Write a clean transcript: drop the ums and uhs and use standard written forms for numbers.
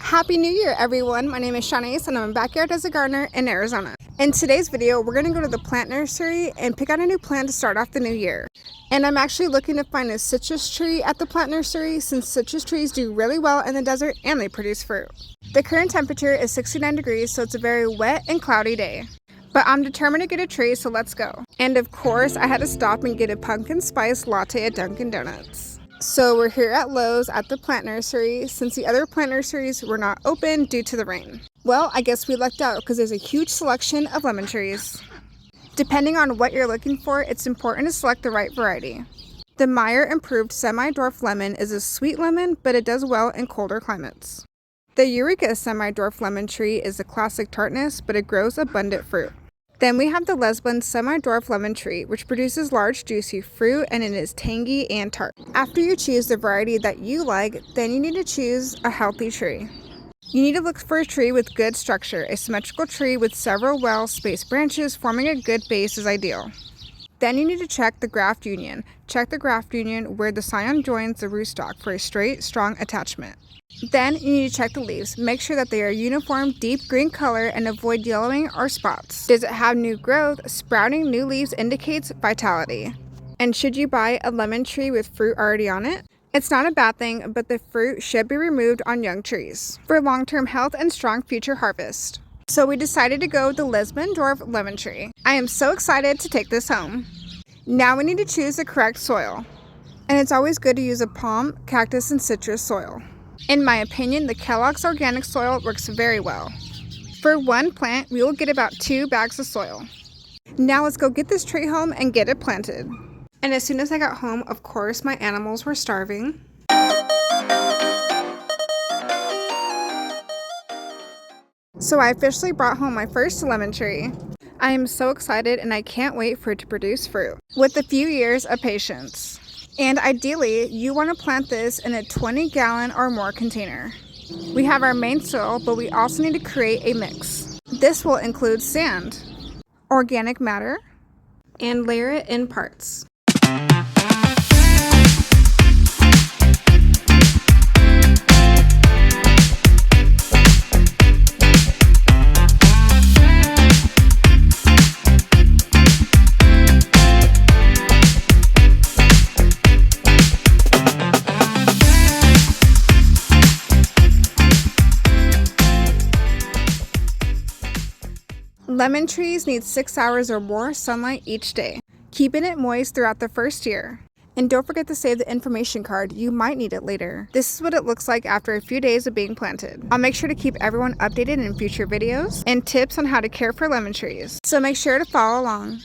Happy New Year, everyone! My name is Shanice and I'm a backyard as a gardener in Arizona. In today's video, we're going to go to the plant nursery and pick out a new plant to start off the new year. And I'm actually looking to find a citrus tree at the plant nursery since citrus trees do really well in the desert and they produce fruit. The current temperature is 69 degrees, so it's a very wet and cloudy day. But I'm determined to get a tree, so let's go. And of course, I had to stop and get a pumpkin spice latte at Dunkin' Donuts. So we're here at Lowe's at the plant nursery since the other plant nurseries were not open due to the rain. Well, I guess we lucked out because there's a huge selection of lemon trees. Depending on what you're looking for, it's important to select the right variety. The Meyer Improved Semi-Dwarf Lemon is a sweet lemon, but it does well in colder climates. The Eureka Semi-Dwarf Lemon tree is a classic tartness, but it grows abundant fruit. Then we have the Lesbian Semi-Dwarf Lemon tree, which produces large juicy fruit and it is tangy and tart. After you choose the variety that you like, then you need to choose a healthy tree. You need to look for a tree with good structure. A symmetrical tree with several well-spaced branches forming a good base is ideal. Then you need to check the graft union. Check the graft union where the scion joins the rootstock for a straight, strong attachment. Then you need to check the leaves. Make sure that they are uniform, deep green color and avoid yellowing or spots. Does it have new growth? Sprouting new leaves indicates vitality. And should you buy a lemon tree with fruit already on it? It's not a bad thing, but the fruit should be removed on young trees for long-term health and strong future harvest. So we decided to go with the Lesbian Dwarf Lemon tree. I am so excited to take this home. Now we need to choose the correct soil. And it's always good to use a palm, cactus, and citrus soil. In my opinion, the Kellogg's organic soil works very well. For one plant, we will get about 2 bags of soil. Now let's go get this tree home and get it planted. And as soon as I got home, of course, my animals were starving. So I officially brought home my first lemon tree. I am so excited and I can't wait for it to produce fruit with a few years of patience. And ideally, you want to plant this in a 20-gallon or more container. We have our main soil, but we also need to create a mix. This will include sand, organic matter, and layer it in parts. Lemon trees need 6 hours or more sunlight each day, keeping it moist throughout the first year. And don't forget to save the information card, you might need it later. This is what it looks like after a few days of being planted. I'll make sure to keep everyone updated in future videos and tips on how to care for lemon trees, so make sure to follow along.